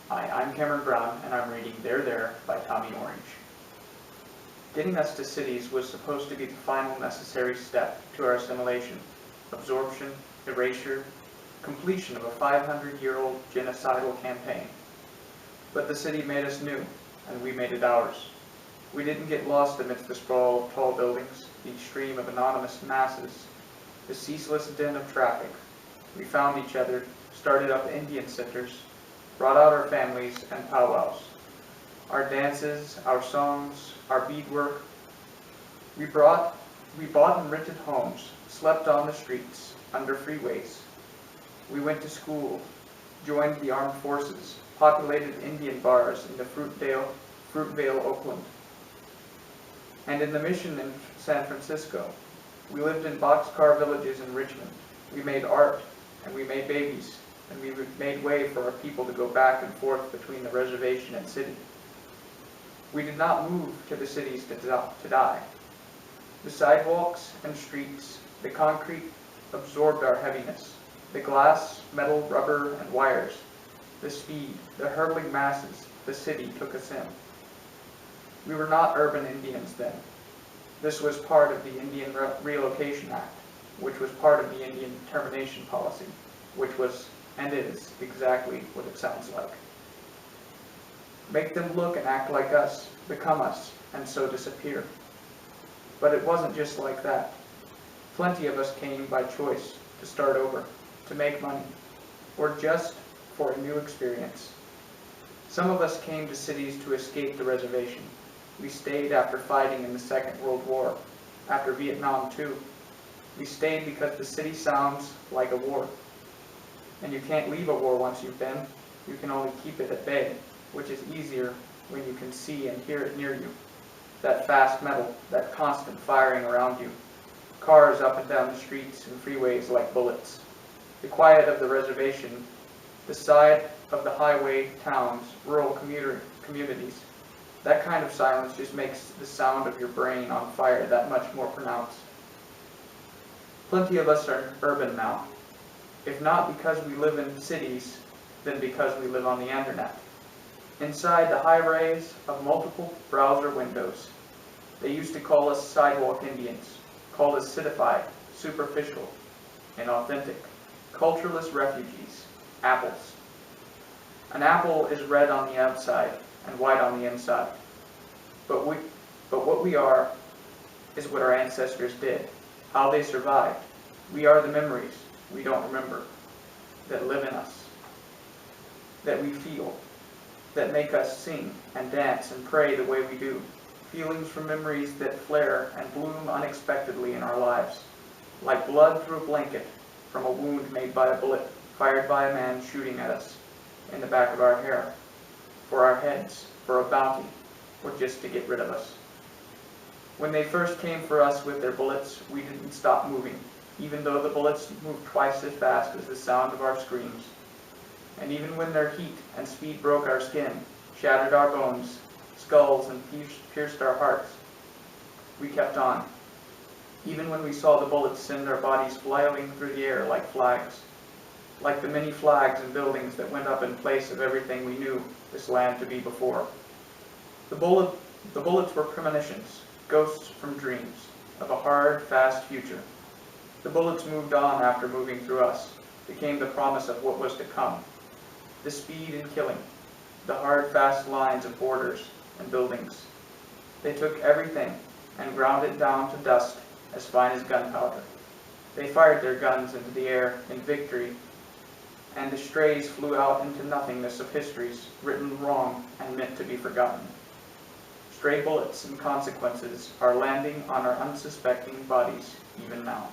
Hi, I'm Cameron Brown, and I'm reading There by Tommy Orange. Getting us to cities was supposed to be the final necessary step to our assimilation, absorption, erasure, completion of a 500-year-old genocidal campaign. But the city made us new, and we made it ours. We didn't get lost amidst the sprawl of tall buildings, the stream of anonymous masses, the ceaseless din of traffic. We found each other, started up Indian sitters, brought out our families and powwows, our dances, our songs, our beadwork. We bought and rented homes, slept on the streets, under freeways. We went to school, joined the armed forces, populated Indian bars in the Fruitvale, Oakland, and in the Mission in San Francisco. We lived in boxcar villages in Richmond. We made art, and we made babies, and we made way for our people to go back and forth between the reservation and city. We did not move to the cities to die. The sidewalks and streets, the concrete absorbed our heaviness. The glass, metal, rubber, and wires, the speed, the hurtling masses, the city took us in. We were not urban Indians then. This was part of the Indian Relocation Act, which was part of the Indian Termination Policy, which was and is exactly what it sounds like. Make them look and act like us, become us, and so disappear. But it wasn't just like that. Plenty of us came by choice, to start over, to make money, or just for a new experience. Some of us came to cities to escape the reservation. We stayed after fighting in the Second World War, after Vietnam too. We stayed because the city sounds like a war. And you can't leave a war once you've been. You can only keep it at bay, which is easier when you can see and hear it near you. That fast metal, that constant firing around you. Cars up and down the streets and freeways like bullets. The quiet of the reservation, the side of the highway towns, rural communities. That kind of silence just makes the sound of your brain on fire that much more pronounced. Plenty of us are urban now. If not because we live in cities, then because we live on the internet. Inside the high-rise of multiple browser windows. They used to call us sidewalk Indians, called us citified, superficial, inauthentic, cultureless refugees, apples. An apple is red on the outside and white on the inside. But what we are is what our ancestors did, how they survived. We are the memories we don't remember, that live in us, that we feel, that make us sing and dance and pray the way we do. Feelings from memories that flare and bloom unexpectedly in our lives, like blood through a blanket from a wound made by a bullet fired by a man shooting at us in the back of our hair, for our heads, for a bounty, or just to get rid of us. When they first came for us with their bullets, we didn't stop moving, even though the bullets moved twice as fast as the sound of our screams. And even when their heat and speed broke our skin, shattered our bones, skulls, and pierced our hearts, we kept on. Even when we saw the bullets send our bodies flying through the air like flags, like the many flags and buildings that went up in place of everything we knew this land to be before. The bullets were premonitions, ghosts from dreams, of a hard, fast future. The bullets moved on after moving through us, became the promise of what was to come. The speed in killing, the hard, fast lines of borders and buildings. They took everything and ground it down to dust as fine as gunpowder. They fired their guns into the air in victory, and the strays flew out into nothingness of histories written wrong and meant to be forgotten. Stray bullets and consequences are landing on our unsuspecting bodies even now.